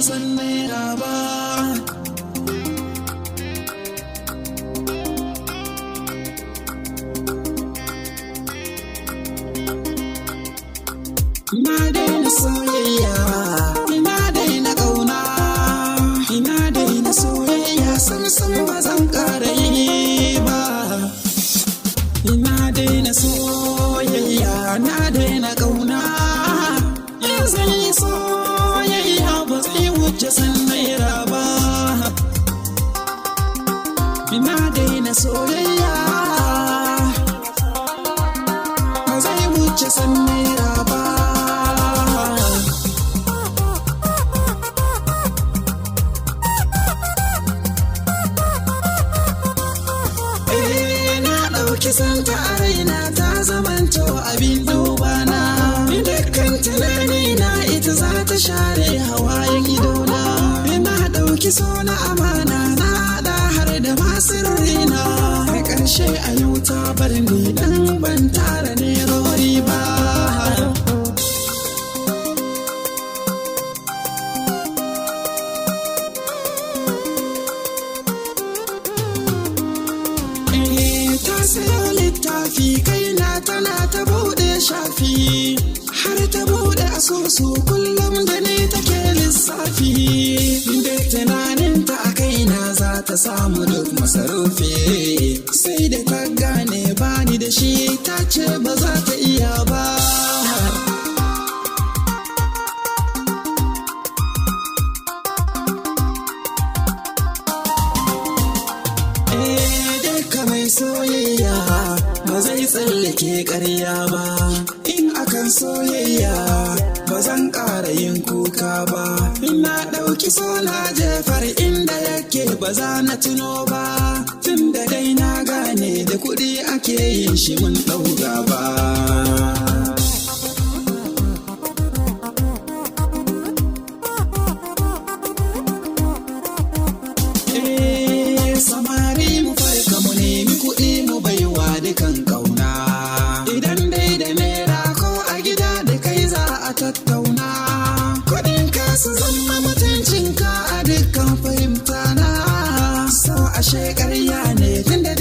san naira ba. Na daina soyayya, ina daina ƙauna, ina daina soyayya sam ba zan ƙara yi ba. Ina daina soyayya, na daina ƙauna, in zan yi soyayya ba zai wuce san naira ba. Ina daina soyayya, ba zai wuce san naira ba. Kisanta a raina ta zamanto abin dubana, dukkan tunani na ita za ta share hawayen idona. Ina ɗauki so na amana na haɗa har da masu rina, a ƙarshe a yau ta bar ni dan ban tara nerori ba. Sayo littafi kaina tana ta buɗe shafi, har ta buɗe asusu kullum da ni take lissafi. Duk tunaninta a kaina za ta samu duk masarufi, sai da ta gane bani da shi ta ce ba za ta iya ba. Soyayya ba zai tsallake ƙarya ba, in akan soyayya ba zan ƙara yin kuka ba. Ina ɗauki so na jefar inda yake ba za na tuno ba, tun da dai na gane da kuɗi ake yin shi mun ɗauka ba. Dukan kauna idan dai da naira ko a gida da kai za a tattauna, kuɗin ka su zama mutuncinka a dukkan fahimta na. So ashe ƙarya ne tunda